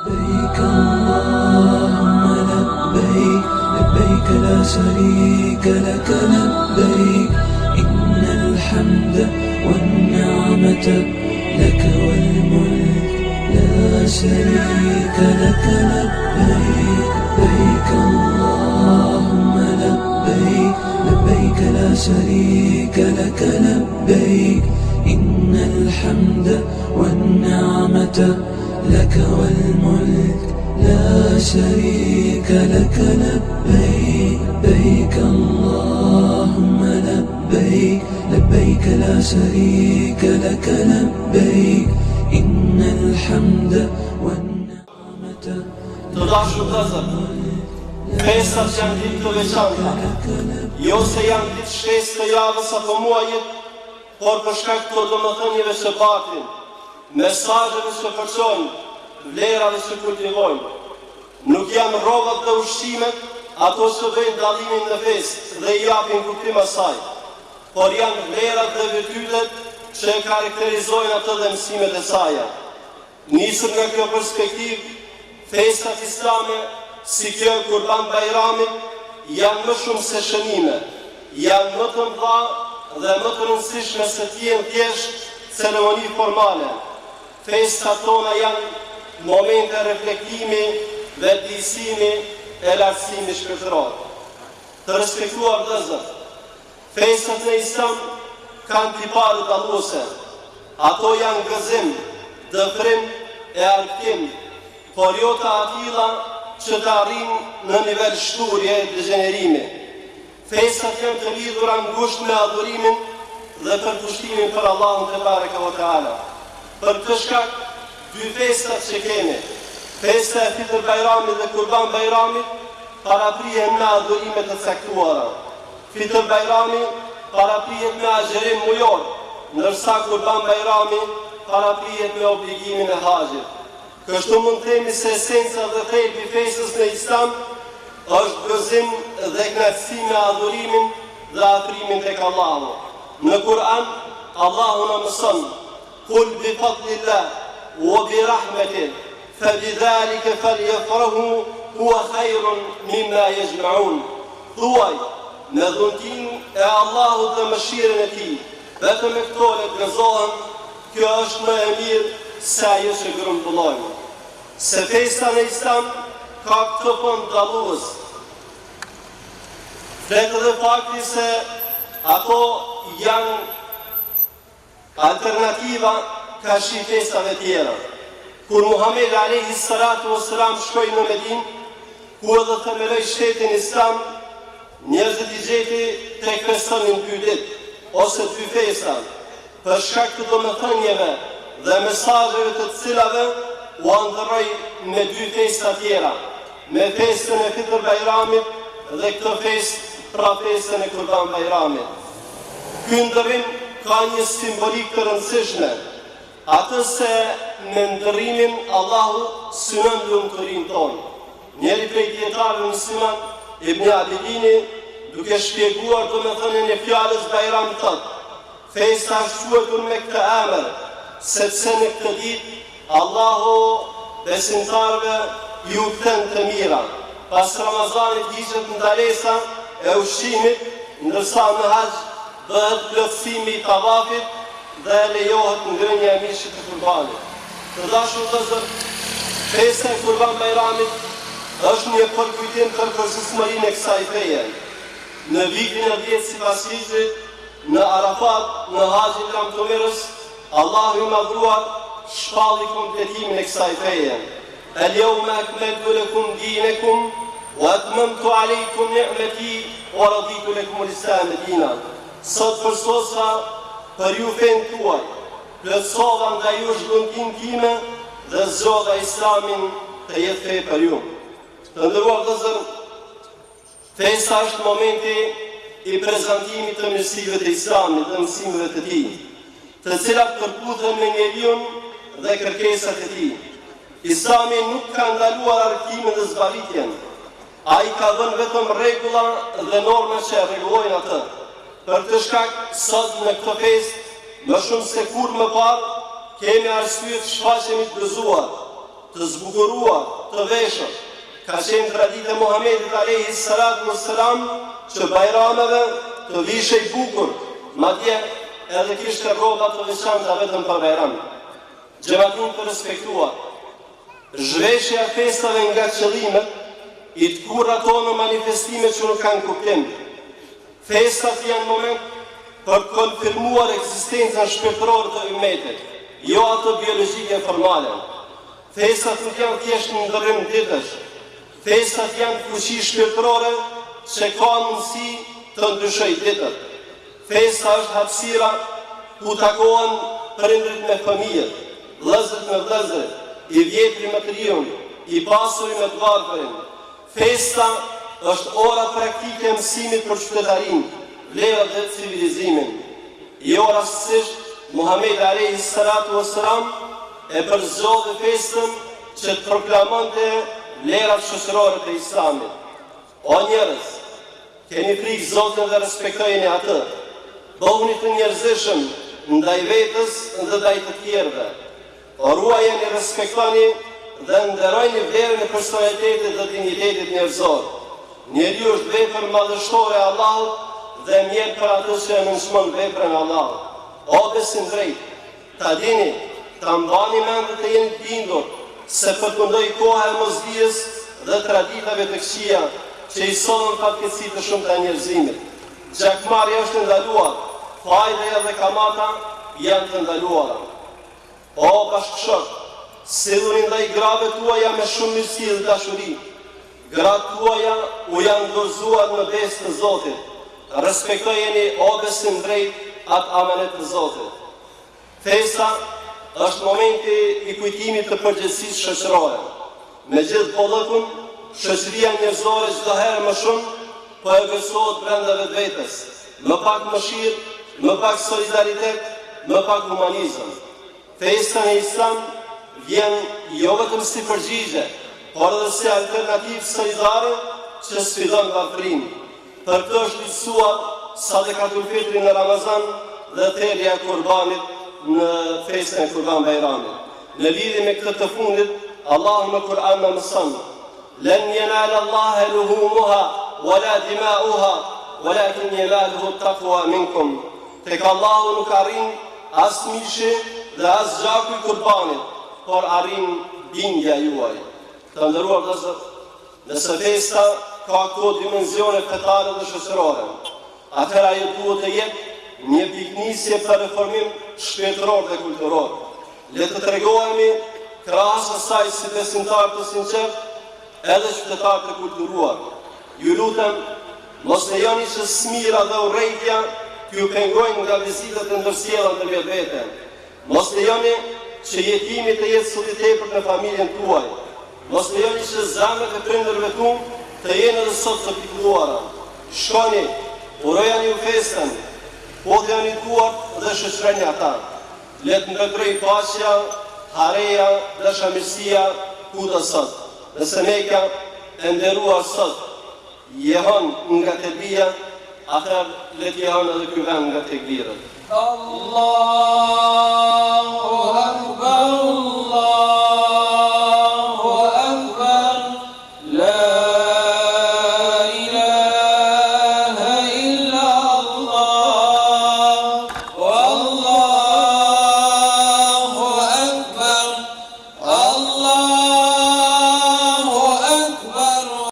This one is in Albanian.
لبيك اللهم لبيك لبيك لا شريك لك لبيك إن الحمد والنعمة لك والملك لا شريك لك لبيك لبيك اللهم لبيك لبيك لا شريك لك لبيك إن الحمد والنعمة لك والملك لا شريك لك لبيك لبيك اللهم لبيك لبيك لا شريك لك لبيك إن الحمد والنعمة Të dashur vëllezër, festat janë ditë të veçanta, jo se janë ditë shtesë të javës apo muajit, por për shkak të domethënieve që batin, mesazheve që përçojnë, vlerave që kultivojnë. Nuk janë rrobat dhe ushqimet ato që bëjnë dallimin në festë dhe i japin kuptim asaj, por janë vlerat dhe virtytet që e karakterizojnë atë dhe mësimet e saj. Nisur nga kjo perspektivë, festat islame, si kjo Kurban Bajrami, janë më shumë se shënime, janë më të mëdha dhe më të rëndësishme se të jenë thjesht ceremoni formale. Festat tona janë momente reflektimi, vetëdijsimi e lartësimi shpirtëror. Të respektuar vëllezër, festat në Islam kanë tipare dalluese. Ato janë gëzim, dëfrim e argëtim, por jo të atilla që të arrijnë në nivel shturje e degenerimi. Festat janë të lidhura ngushtë me adhurimin dhe përkushtimin për Allahun te bareka ve teala. Për këtë shkak, dy festat që kemi, festa e Fitr Bajramit dhe Kurban Bajramit, paraprihen me adhurime të caktuara. Fitr Bajrami paraprihet me agjerim mujor, ndërsa Kurban Bajrami paraprihet me obligimin e haxhit. Kështu mund të themi se esenca dhe thelbi i festës në Islam është gëzim dhe kënaqësi me adhurimin dhe afrimin tek Allahu. Në Kur'an, Allahu na mëson: "Kul bi fadlillah wa bi rahmetih, fa bidhalika falyafrahu huwa khayrun mimma yajma'un." Thuaj, me dhuntinë e Allahut dhe mëshirën e Tij, vetëm me këto le të gëzohen, kjo është më e mirë se ajo që grumbullojnë. Se festa në Islam ka këtë punë dallues. Fletë dhe fakti se ato janë alternativa ka shi festave tjera. Kur Muhammed alayhi salatu wassalam shkoi në Medinë, ku edhe themeloi shtetin Islam, njerëzit i gjeti tek festonin dy ditë ose dy festa, për shkak të domethënieve dhe mesazheve të cilave u andërroi me dy festa tjera, me festën e Fitr Bajramit dhe këtë festë pra festën e Kurban Bajramit. Ky ndërrim ka një simbolik të rëndësishme, atë se me ndërrimin Allahu synon lumturinë tonë. Njëri prej dietarëve musliman, Ibn Abidini, duke shpjeguar domethënien e fjalës Bajram thotë: festa është quajtur me këtë emër, sepse në këtë ditë Allahu besimtarëve ju kthen të mira. Pas Ramazanit hiqet ndalesa e ushqimit, ndërsa në haxh bëhet plotësimi i tavafit dhe lejohet ngrënia e mishit të kurbanit. Të dashur vëllezër, festa e Kurban Bajramit është një përkujtim për përgjithshmërinë e kësaj feje. Në vitin e 10 sipas Hijrit, në Arafat, në Haxhin e Lamtomirës, Allahu i madhruar shpalli kompletimin e kësaj feje. El-yawma akmaltu lakum dinakum wa atmamtu alaykum ni'mati wa raditu lakum al-islam dinan. Sot përsosa për ju fen tuaj, plotësova ndaj jush dhuntin time dhe zgjodha Islamin të jetë fe për ju. Të nderuar vëllezër, festa është momenti i prezantimit të mirësive të Islamit dhe mësimeve të tij, të cilat përputhen me njeriu dhe kërkesat e tij. Islami nuk ka ndaluar argëtimin dhe zbavitjen. Ai ka dhënë vetëm rregulla dhe norma që e rregullojnë atë. Për të shkak, sot në këtë festë, më shumë se kur më parë, kemi arsye të shfaqemi të gëzuar. të zbukuruar, të veshur. Ka qenë traditë e Muhamedit alayhi salatu wassalam që bajrameve të vishej bukur, madje edhe kishte rroba të veçanta vetëm për bajram. Xhamatin të respektuar. Zhveshja e festave nga qëllimet i të kurra tonë manifestime që nuk kanë kuptim. Festat janë moment për të konfirmuar ekzistencën shpirtërore të ummetit, jo ato biologjike formale. Festat nuk janë thjesht një ndërrim ditësh. Festat janë fuqi shpirtërore që ka mundësi të ndryshojë ditët. Festa është hapësira ku takohen prindrit me fëmijët, vëllezërit me vëllezërit, i vjetri me të rinj, i pasuri me të varfërin. Festa është ora praktike e mësimit për qytetarin, vlerat dhe civilizimin. Jo rastësisht, Muhamedi alayhi salatu wassalam e përzgjodhi festën që të proklamonte vlerat shoqërore të Islamit. O njerëz, keni frikë Zotin dhe respektojeni atë. Bëhuni të njerëzishëm ndaj vetës dhe ndaj të tjerëve. Ruajeni, respektoni dhe nderojni vlerën e personalitetit dhe dignitetit njerëzor. Njeriu është vepër madhështore e Allahut dhe mjet për atë që e nënshmon veprën e Allahut. O besim drejt, ta dini, ta mbani mend dhe të jeni të bindur se përkundoj koha e mosdijes dhe traditave të këqija që i solën fatkeqësi të shumta e njerëzimit. Gjakmarrja është ndaluar, fajdeja dhe kamata janë të ndaluara. O bashkëshorë, silluni ndaj grave tuaja me shumë mirësi dhe dashuri. Gratë tuaja u janë dorëzuar në besë të Zotit. Respektojeni o besim drejt atë amanet të Zotit. Festa është momenti i kujtimit të përgjegjësisë shoqërore. Me gjithë bollëkun, shoqëria njerëzore çdo herë më shumë po e besohet brenda vetvetes. Më pak mëshirë, më pak solidaritet, më pak humanizëm. Festa në Islam vjen jo vetëm si përgjigje, por edhe si alternativë solidare që sfidon varfërinë. Për këtë është lehtësuar sadakatul fitri në Ramazan dhe thirrja e kurbanit në festën e Kurban Bayramit. Në lidhje me këtë të fundit, Allahu në Kur'an na mëson: "Lan yanala Allaha luhumuha wala dima'uha, walakin yanaluhu at-taqwa minkum." Tek Allahu nuk arrin as mishi dhe as gjaku i kurbanit, por arrin bindja juaj. Të nderuar vëllezër, nëse festa ka këto dimensione fetare dhe shoqërore, atëherë ajo duhet të jetë një piknisje për reformim shpirtëror dhe kulturor. Le të tregohemi krahas asaj si besimtar të sinqert, edhe qytetar të kulturuar. Ju lutem, mos lejoni që smira dhe urrejtja t'ju pengojnë nga vizitat e ndërsjella në vetvete. Mos lejoni që jetimi të jetë sot i tepërt në familjen tuaj. Mos lejoni që zemrat e prindërve tuaj të jenë edhe sot të pikëlluara. Shkoni, urojani ju festën, podhjani duart dhe shoqëroni ata. Le të ndërtoj paqja, hareja dhe shamirësia kudo sot. Nëse Mekka e nderuar sot jehon nga telbia, atëherë le të jehon edhe ky vend nga tekbirët. Allah